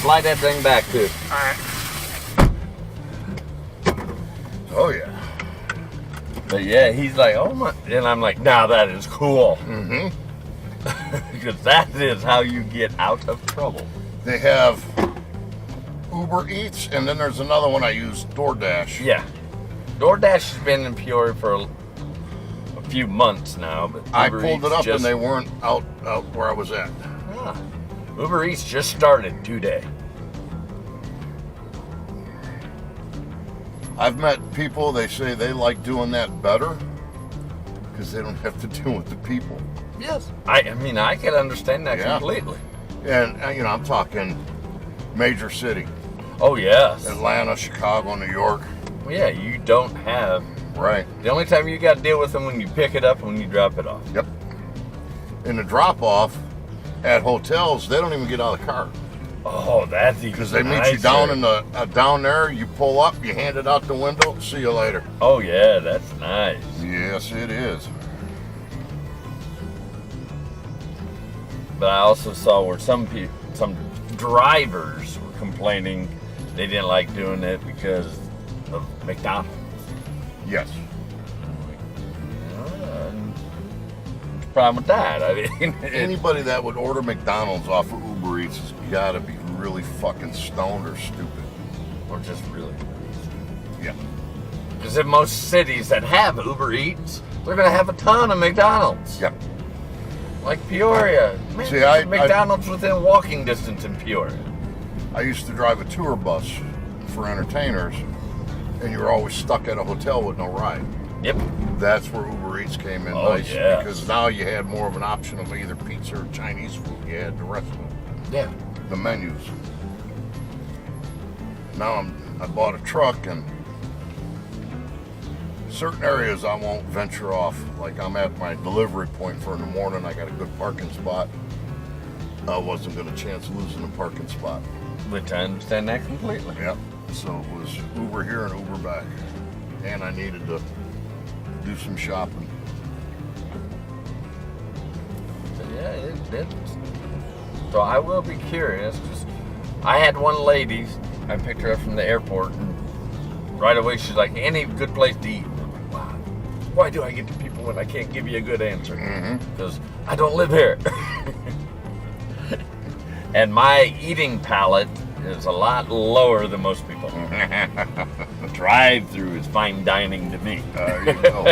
slide that thing back, too. Oh, yeah. But yeah, he's like, oh my, and I'm like, nah, that is cool. Mm-hmm. Because that is how you get out of trouble. They have Uber Eats, and then there's another one I use, DoorDash. Yeah. DoorDash has been in Peoria for a few months now, but I Uber pulled Eats it up just, and they weren't out where I was at. Ah, Uber Eats just started today. I've met people, they say they like doing that better because they don't have to deal with the people. Yes. I mean, I can understand that Yeah. completely. And, you know, I'm talking major city. Oh, yes. Atlanta, Chicago, New York. Well, yeah, you don't have... Right. The only time you got to deal with them when you pick it up and when you drop it off. Yep. In the drop-off at hotels, they don't even get out of the car. Oh, that's even Because they meet nicer. you down in the down there, you pull up, you hand it out the window, see you later. Oh, yeah, that's nice. Yes, it is. But I also saw where some drivers were complaining they didn't like doing it because of McDonald's. Yes. What's the problem with that? I mean, Anybody that would order McDonald's off of Uber Eats has got to be really fucking stoned or stupid. or just really. Yeah. Because in most cities that have Uber Eats, they're going to have a ton of McDonald's. Yep. Like Peoria. Man, See, there's McDonald's within walking distance in Peoria. I used to drive a tour bus for entertainers, and you were always stuck at a hotel with no ride. Yep. That's where Uber Eats came in nice, yeah. because now you had more of an option of either pizza or Chinese food. You had the rest of them, Yeah. the menus. Now I bought a truck, and certain areas I won't venture off. Like I'm at my delivery point for in the morning. I got a good parking spot. I wasn't going to chance losing a parking spot. Which I understand that completely. Yep. So it was Uber here and Uber back. And I needed to do some shopping. So yeah, so I will be curious. Just, I had one lady, I picked her up from the airport, and right away she's like, any good place to eat? I'm like, wow, why do I get to people when I can't give you a good answer? Because I don't live here. And my eating palate is a lot lower than most people. Drive-through is fine dining to me. There you go.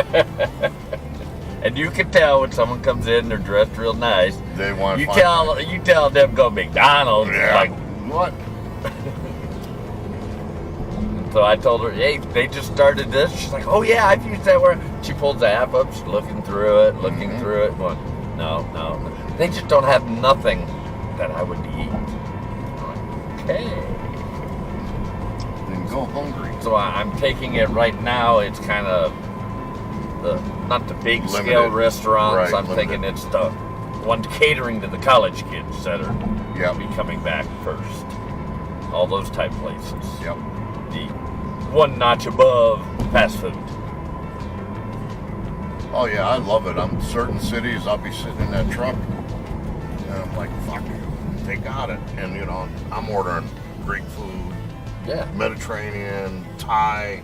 And you can tell when someone comes in, they're dressed real nice. They want you tell them go McDonald's. Yeah. Like what? So I told her, hey, they just started this. She's like, oh yeah, I've used that word. She pulls the app up, she's looking through it, through it. Going, no. They just don't have nothing that I would eat. I'm like, okay. Then go hungry. So I'm taking it right now. It's kind of not the big Limited. scale restaurants. Right, I'm limited. thinking it's the one catering to the college kids that are Yep. be coming back first. All those type places. Yep. The one notch above fast food. Oh yeah, I love it. I'm certain cities. I'll be sitting in that truck, and I'm like, fuck, they got it. And you know, I'm ordering Greek food, Yeah. Mediterranean, Thai,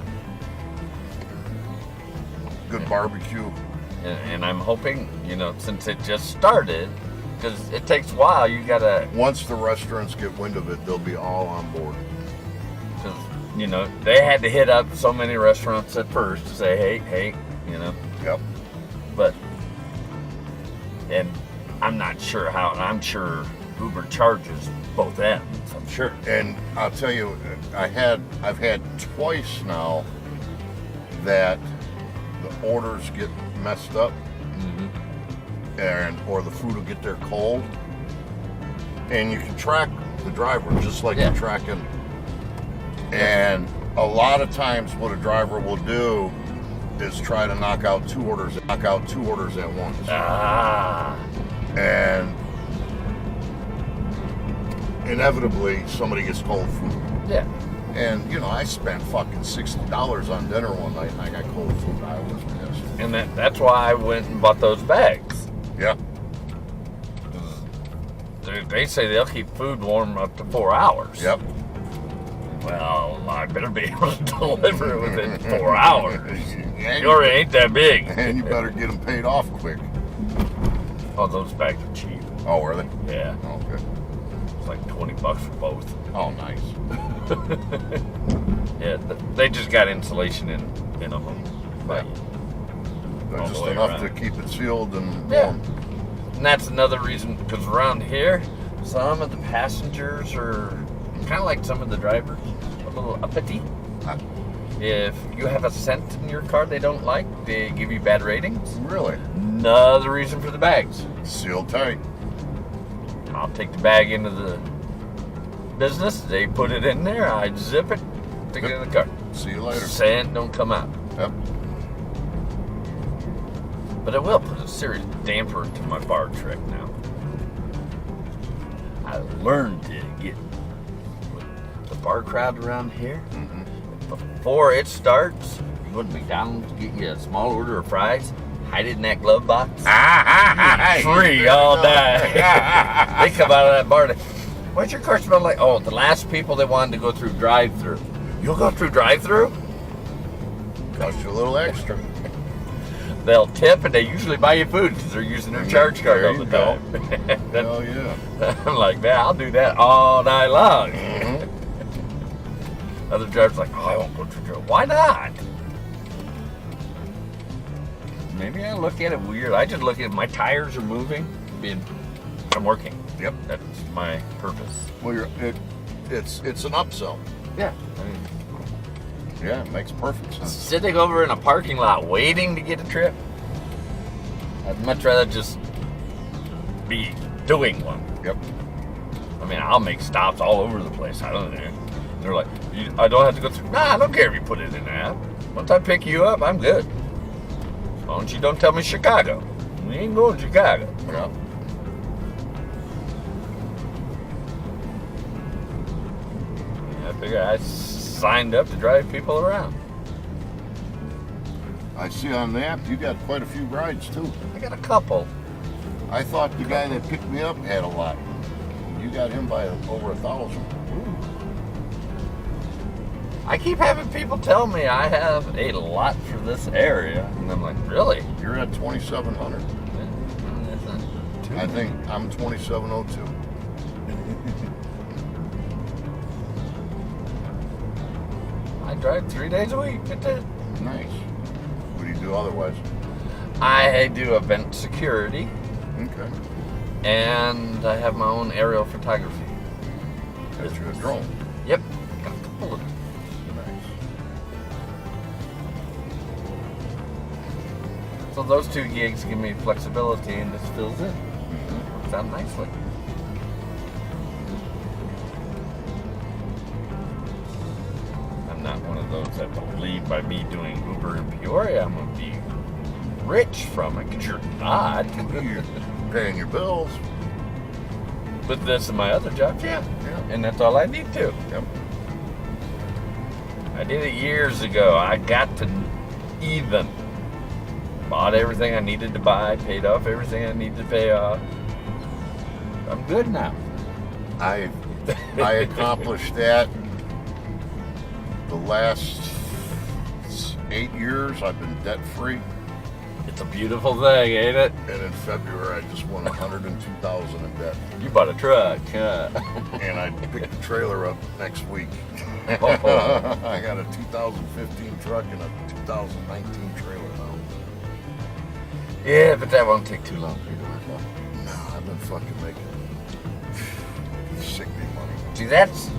good barbecue. And I'm hoping, since it just started, because it takes a while, you gotta, Once the restaurants get wind of it, they'll be all on board. because, they had to hit up so many restaurants at first to say, hey, Yep. but, and I'm not sure how, and I'm sure Uber charges both ends, I'm sure. And I'll tell you, I've had twice now that the orders get messed up, or the food will get there cold, and you can track the driver just like you're tracking. And a lot of times, what a driver will do is try to knock out two orders at once. Ah. And inevitably somebody gets cold food. Yeah. And I spent fucking $60 on dinner one night and I got cold food. I was pissed. And that's why I went and bought those bags. Yeah. They say they'll keep food warm up to 4 hours. Yep. Well, I better be able to deliver it within 4 hours. And Yours ain't that big. And you better get them paid off quick. Oh, those bags are cheap. Oh, are they? Yeah. Oh, good. It's like $20 for both. Oh, nice. Yeah, they just got insulation in them. But all Just the way enough around. to keep it sealed and Yeah. warm. And that's another reason, because around here, some of the passengers are kind of like some of the drivers, a little uppity. Huh? If you have a scent in your car they don't like, they give you bad ratings. Really? Another reason for the bags. Sealed tight. I'll take the bag into the business, they put it in there, I zip it, stick it in the car. See you later. Sand don't come out. Yep. But it will put a serious damper to my bar trick now. I learned to get the bar crowd around here. Mm-hmm. Before it starts, you go to McDonald's, get you a small order of fries, hide it in that glove box. Free all day. They come out of that bar. What's your car smell like? Oh, the last people they wanted to go through drive-through. You'll go through drive-through? Cost you a little extra. They'll tip and they usually buy you food because they're using their charge card There all the you go. time. Hell yeah. I'm like, man, I'll do that all night long. Mm-hmm. Other drivers like, oh, I won't go through. Why not? Maybe I look at it weird. I just look at my tires are moving, I'm working. Yep. That's my purpose. Well, it's an upsell. Yeah. I mean, Yeah, it makes perfect sense. sitting over in a parking lot waiting to get a trip, I'd much rather just be doing one. Yep. I mean, I'll make stops all over the place. I don't know. They're like, I don't have to go through. Nah, I don't care if you put it in the app. Once I pick you up, I'm good. As long as you don't tell me Chicago. We ain't going to Chicago. Yep. I figure I signed up to drive people around. I see on the app you got quite a few rides too. I got a couple. I thought the guy that picked me up had a lot. You got him by over 1,000. I keep having people tell me I have a lot for this area. And I'm like, really? You're at 2,700. That's not too I many. think I'm 2,702. I drive 3 days a week. That's it. Nice. What do you do otherwise? I do event security, Okay. and I have my own aerial photography. Got you a drone. Yep. Got a couple of them. Nice. So those 2 gigs give me flexibility, and this fills in. Mm-hmm. Works out nicely. I'm not one of those that believe by me doing Uber in Peoria, I'm going to be rich from it, because you're not. You're paying your bills. But this and my other jobs, yeah. Yeah. And that's all I need to. Yep. I did it years ago. I got to even. Bought everything I needed to buy, paid off everything I needed to pay off. I'm good now. I accomplished that the last 8 years. I've been debt free, It's a beautiful thing, ain't it? and in February I just won 102,000 in debt. You bought a truck, huh? And I picked the trailer up next week. Oh. I got a 2015 truck and a 2019 trailer now. Yeah, but that won't take too long for you to work out. No, I've been fucking making sickening money. See, there's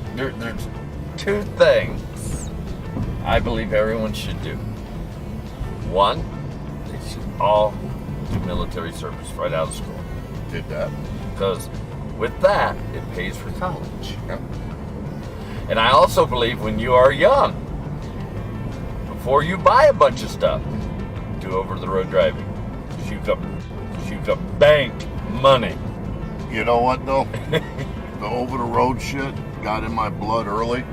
2 things I believe everyone should do. One, they should all do military service right out of school. Did that. Because with that, it pays for college. Yep. And I also believe when you are young, before you buy a bunch of stuff, do over-the-road driving. You can bank money. You know what though? The over-the-road shit got in my blood early,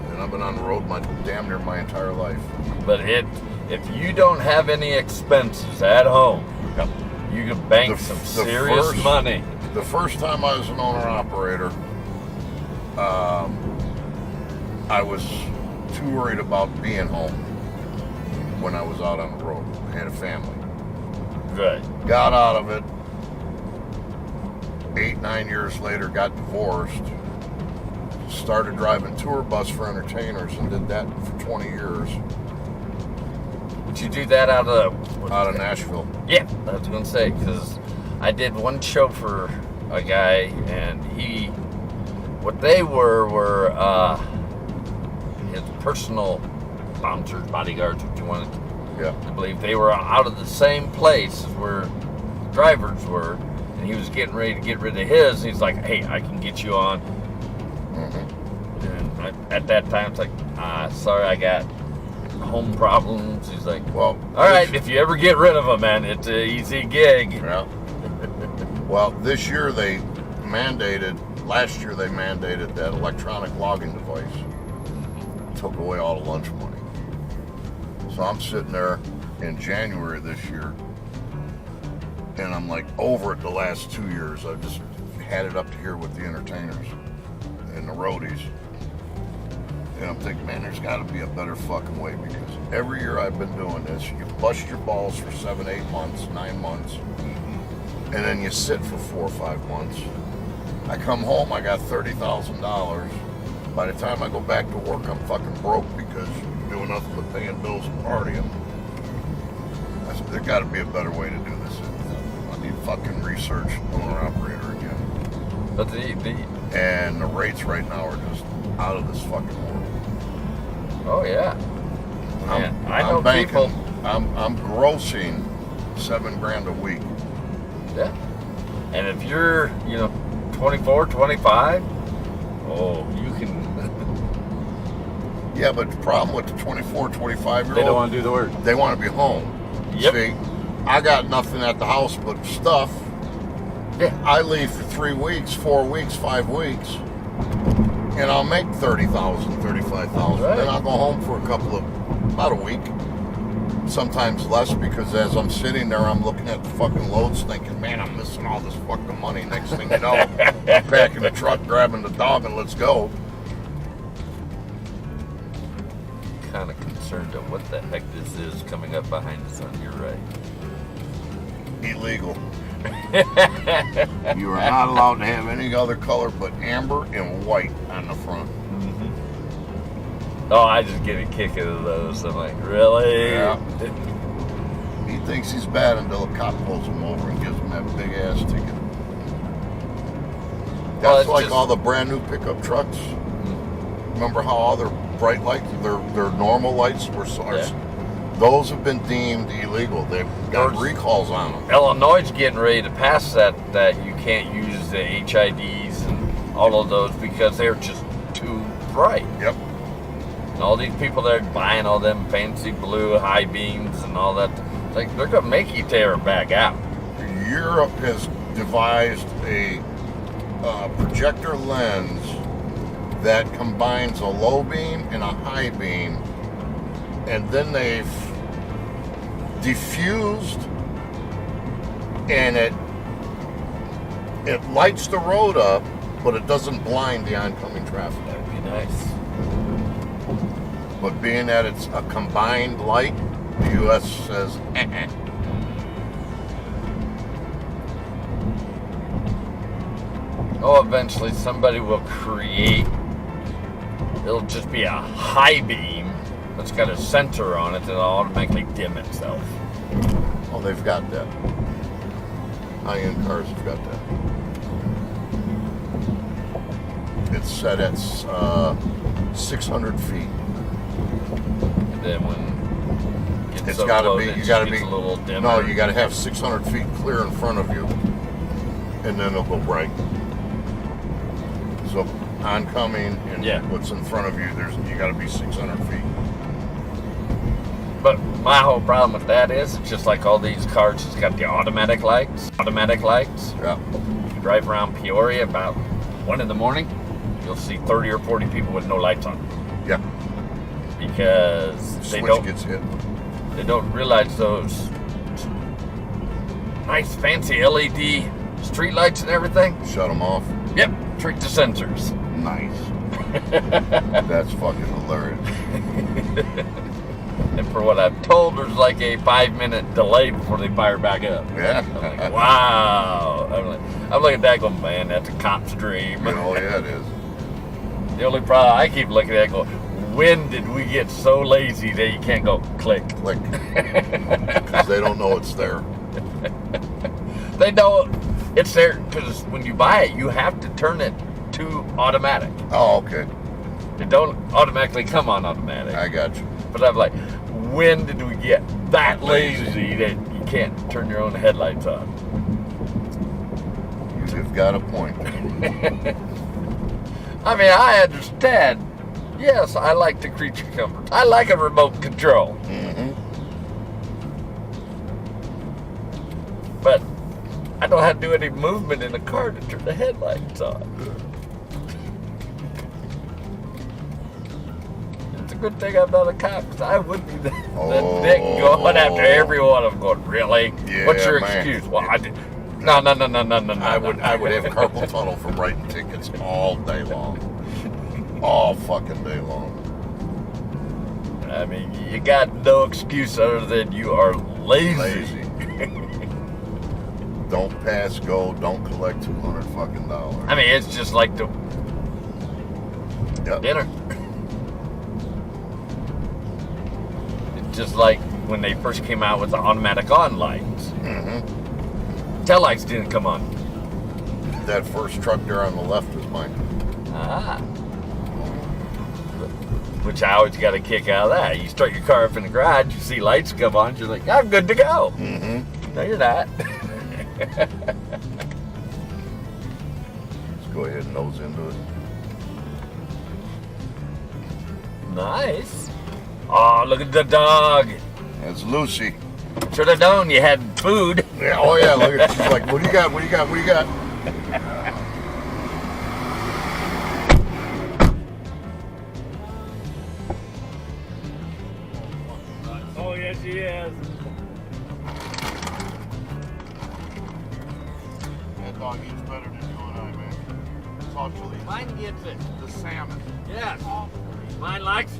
and I've been on the road damn near my entire life. But if you don't have any expenses at home, you can bank some serious money. The first time I was an owner-operator, I was too worried about being home when I was out on the road. I had a family. Right. Got out of it. 8-9 years later, got divorced. Started driving tour bus for entertainers and did that for 20 years. Did you do that out of Nashville? Yeah, I was going to say, because I did one show for a guy, and what they were his personal bouncers, bodyguards, what you wanted to believe. They were out of the same place where drivers were, and he was getting ready to get rid of his. He's like, hey, I can get you on. Mm-hmm. And at that time, it's like, sorry, I got home problems. He's like, well, all right, if you ever get rid of them, man, it's an easy gig. Yeah. Well, last year they mandated that electronic logging device took away all the lunch money. So I'm sitting there in January this year, and I'm like over it the last 2 years. I've just had it up to here with the entertainers and the roadies. And I'm thinking, man, there's got to be a better fucking way, because every year I've been doing this, you bust your balls for 7, 8 months, 9 months, and then you sit for 4 or 5 months. I come home, I got $30,000. By the time I go back to work, I'm fucking broke because I'm doing nothing but paying bills and partying. I said, there's got to be a better way to do this. I need fucking research owner-operator again. But and the rates right now are just out of this fucking world. Oh yeah. I know banking, people. I'm grossing $7,000 a week. Yeah. And if you're, 24, 25, you can. Yeah, but the problem with the 24, 25-year-old, they don't want to do the work. They want to be home. Yep. See, I got nothing at the house but stuff. Yeah. I leave for 3 weeks, 4 weeks, 5 weeks, and I'll make $30,000, $35,000. Right. Then I'll go home for about a week, sometimes less, because as I'm sitting there, I'm looking at the fucking loads thinking, man, I'm missing all this fucking money. Next thing you know, I'm packing the truck, grabbing the dog, and let's go. Kind of concerned of what the heck this is coming up behind us on your right. Illegal. You are not allowed to have any other color but amber and white on the front. Mm-hmm. Oh, I just get a kick out of those. I'm like, really? Yeah. He thinks he's bad until a cop pulls him over and gives him that big ass ticket. That's like all the brand new pickup trucks. Mm-hmm. Remember how all their bright lights, their normal lights were those have been deemed illegal. They've got recalls on them. Illinois is getting ready to pass that you can't use the HIDs and all of those because they're just too bright. Yep. And all these people that are buying all them fancy blue high beams and all that, it's like they're gonna make you tear it back out. Europe has devised a projector lens that combines a low beam and a high beam, and then they've diffused, and it lights the road up, but it doesn't blind the oncoming traffic. That'd be nice. But being that it's a combined light, the U.S. says, Oh, eventually somebody will create, it'll just be a high beam that's got a sensor on it that'll automatically dim itself. Oh, they've got that. High-end cars have got that. It's set at 600 feet. And then when it's got to be, you got to be, a little dimmer. No, you got to have 600 feet clear in front of you, and then it'll go bright. So oncoming and what's in front of you, you got to be 600 feet. But my whole problem with that is, it's just like all these cars, it's got the automatic lights. Yeah. You drive around Peoria about 1 in the morning, you'll see 30 or 40 people with no lights on. Yeah. Because the switch gets hit. They don't realize those nice fancy LED street lights and everything. Shut them off. Yep, trick the sensors. Nice. That's fucking hilarious. And for what I'm told, there's like a 5-minute delay before they fire back up. Yeah. I'm like, wow. I'm looking at that going, man, that's a cop's dream. Oh, yeah, it is. The only problem I keep looking at going, when did we get so lazy that you can't go click? Click. Because they don't know it's there. They know it's there because when you buy it, you have to turn it to automatic. Oh, okay. It don't automatically come on automatic. I got you. But I'm like, when did we get that lazy that you can't turn your own headlights on? You've got a point. I mean, I understand. Yes, I like the creature comfort. I like a remote control. Mm-hmm. But I don't have to do any movement in the car to turn the headlights on. It's a good thing I'm not a cop, because I would be the dick going after every one of them going, really? Yeah, What's your man. excuse? Well, I did. No. I would have carpal tunnel from writing tickets all day long. All fucking day long. I mean, you got no excuse other than you are lazy. Lazy. Don't pass go, don't collect $200 fucking dollars. I mean, it's just like the Yep. dinner. It's just like when they first came out with the automatic on lights. Mm-hmm. Tail lights didn't come on. That first truck there on the left is mine. Ah. Which I always got a kick out of that. You start your car up in the garage, you see lights come on, you're like, I'm good to go. Mm-hmm. No, you're not. Let's go ahead and nose into it. Nice. Oh, look at the dog. That's Lucy. Should have known you had food. Yeah, oh yeah, look at she's like, what do you got? What do you got? What do you got? Oh, yes, she is. That dog eats better than you and I, man. It's actually Mine gets it. the salmon. Yes. Mine likes